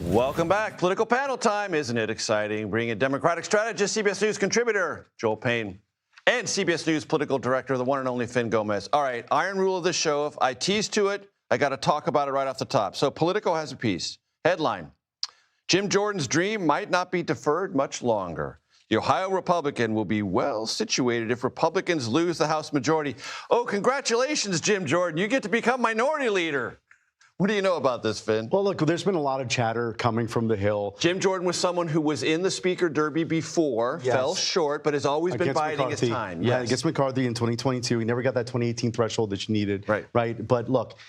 Welcome back. Political panel time. Isn't it exciting? Bringing in Democratic strategist, CBS News contributor, Joel Payne, and CBS News political director, the one and only Fin Gómez. All right, iron rule of this show. If I tease to it, I got to talk about it right off the top. So Politico has a piece. Headline: Jim Jordan's dream might not be deferred much longer. The Ohio Republican will be well situated if Republicans lose the House majority. Oh, congratulations, Jim Jordan. You get to become minority leader. What do you know about this, Fin? Well, look, there's been a lot of chatter coming from the Hill. Jim Jordan was someone who was in the Speaker Derby before, fell short, but has always been biding his time. Yeah, against McCarthy in 2022. He never got that 2018 threshold that you needed. Right. But look,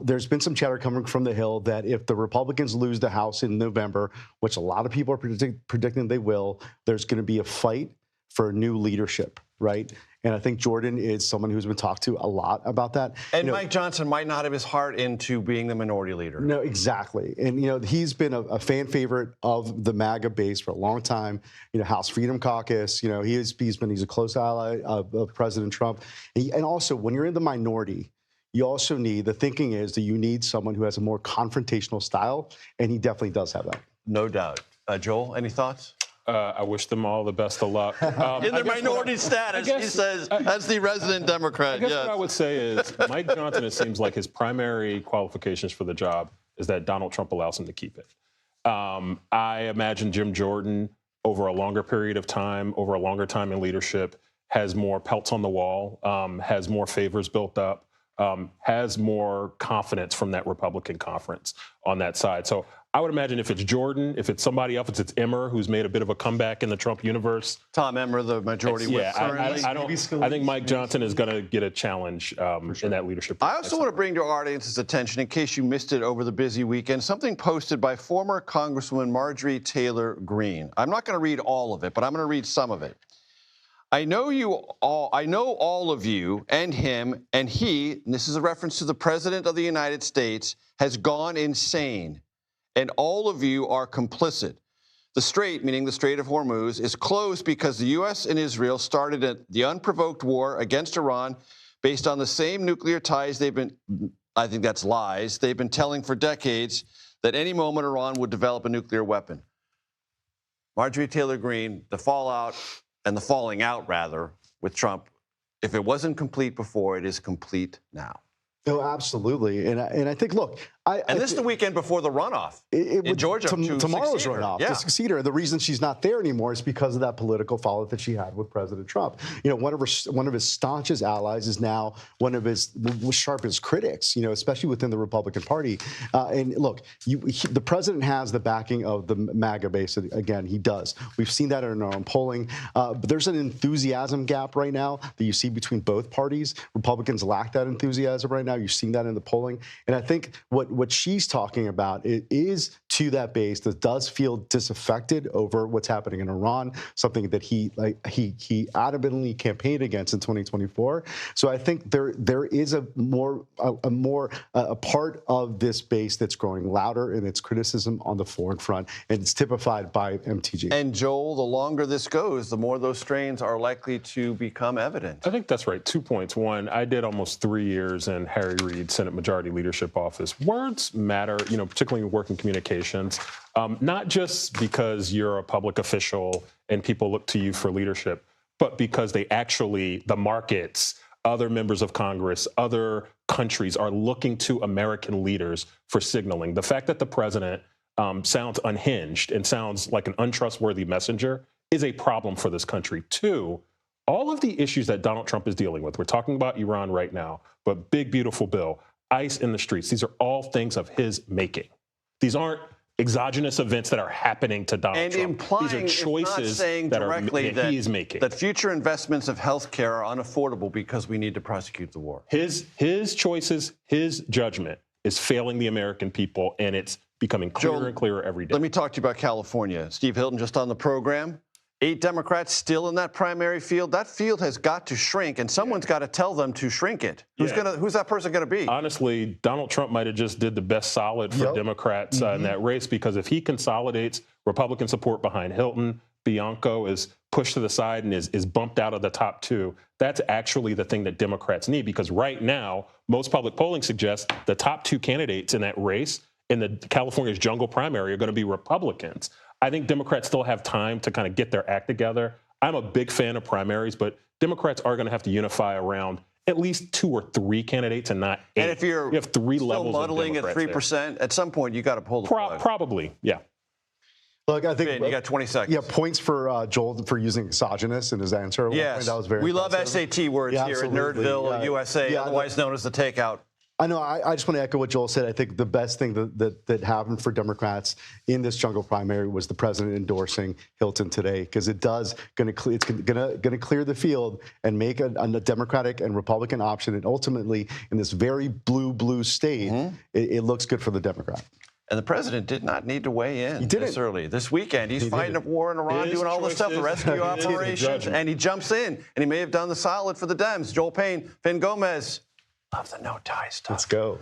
there's been some chatter coming from the Hill that if the Republicans lose the House in November, which a lot of people are predicting they will, there's going to be a fight for new leadership, right? And I think Jordan is someone who's been talked to a lot about that. And Mike Johnson might not have his heart into being the minority leader. No, exactly. And, he's been a fan favorite of the MAGA base for a long time. House Freedom Caucus, he's a close ally of President Trump. And also, when you're in the minority, you also need, the thinking is that you need someone who has a more confrontational style, and he definitely does have that. No doubt. Joel, any thoughts? I wish them all the best of luck. In their minority status, he says, as the resident Democrat. I guess what I would say is Mike Johnson, it seems like his primary qualifications for the job is that Donald Trump allows him to keep it. I imagine Jim Jordan, over a longer period of time, over a longer time in leadership, has more pelts on the wall, has more favors built up, has more confidence from that Republican conference on that side. So I would imagine if it's Jordan, if it's somebody else, if it's Emmer, who's made a bit of a comeback in the Trump universe. Tom Emmer, the majority whip. I think Mike Johnson is going to get a challenge in that leadership. I also want to bring to our audience's attention, in case you missed it over the busy weekend, something posted by former Congresswoman Marjorie Taylor Greene. I'm not going to read all of it, but I'm going to read some of it. I know all of you and him and he, and this is a reference to the President of the United States, has gone insane. And all of you are complicit. The Strait, meaning the Strait of Hormuz, is closed because the U.S. and Israel started the unprovoked war against Iran based on the same nuclear ties I think that's lies, they've been telling for decades, that any moment Iran would develop a nuclear weapon. Marjorie Taylor Greene, the fallout, and the falling out, rather, with Trump, if it wasn't complete before, it is complete now. No, absolutely. And I think, look. This is the weekend before the runoff in Georgia. Tomorrow's runoff to succeed her. The reason she's not there anymore is because of that political fallout that she had with President Trump. One of his staunchest allies is now one of his sharpest critics, especially within the Republican Party. And look, the president has the backing of the MAGA base. Again, he does. We've seen that in our own polling. But there's an enthusiasm gap right now that you see between both parties. Republicans lack that enthusiasm right now. You've seen that in the polling. And I think what she's talking about is to that base that does feel disaffected over what's happening in Iran, something that he adamantly campaigned against in 2024. So I think there is a part of this base that's growing louder in its criticism on the foreign front, and it's typified by MTG. And Joel, the longer this goes, the more those strains are likely to become evident. I think that's right. 2 points. One, I did almost 3 years in Harry Reid's Senate Majority Leadership Office. Words matter, particularly in working communications, not just because you're a public official and people look to you for leadership, but because the markets, other members of Congress, other countries are looking to American leaders for signaling. The fact that the president sounds unhinged and sounds like an untrustworthy messenger is a problem for this country. Two, all of the issues that Donald Trump is dealing with, we're talking about Iran right now, but big, beautiful bill, ICE in the streets, these are all things of his making. These aren't exogenous events that are happening to Donald Trump. Implying, these are choices that he is making. That future investments of health care are unaffordable because we need to prosecute the war. His choices, his judgment is failing the American people, and it's becoming clearer and clearer every day. Let me talk to you about California. Steve Hilton just on the program. 8 Democrats still in that primary field. That field has got to shrink, and someone's got to tell them to shrink it. Who's that person going to be? Honestly, Donald Trump might have just did the best solid for Democrats in that race, because if he consolidates Republican support behind Hilton, Bianco is pushed to the side and is bumped out of the top 2. That's actually the thing that Democrats need, because right now, most public polling suggests the top 2 candidates in that race in the California's jungle primary are going to be Republicans. I think Democrats still have time to kind of get their act together. I'm a big fan of primaries, but Democrats are going to have to unify around at least 2 or 3 candidates and not 8. And if you have 3 still levels muddling of at Democrats 3%, at some point you got to pull the plug. Probably, yeah. Look, I think Finn, you got 20 seconds. Yeah, points for Joel for using exogenous in his answer. Yes, that was very we impressive. love SAT words here at absolutely. Nerdville, USA, otherwise known as the Takeout. I know. I just want to echo what Joel said. I think the best thing that happened for Democrats in this jungle primary was the president endorsing Hilton today, because it's going to clear the field and make a Democratic and Republican option, and ultimately in this very blue state, it looks good for the Democrat. And the president did not need to weigh in this early. This weekend, he's fighting a war in Iran, doing all this stuff, the rescue operations, and he jumps in, and he may have done the solid for the Dems. Joel Payne, Fin Gómez. Love the no-tie stuff. Let's go.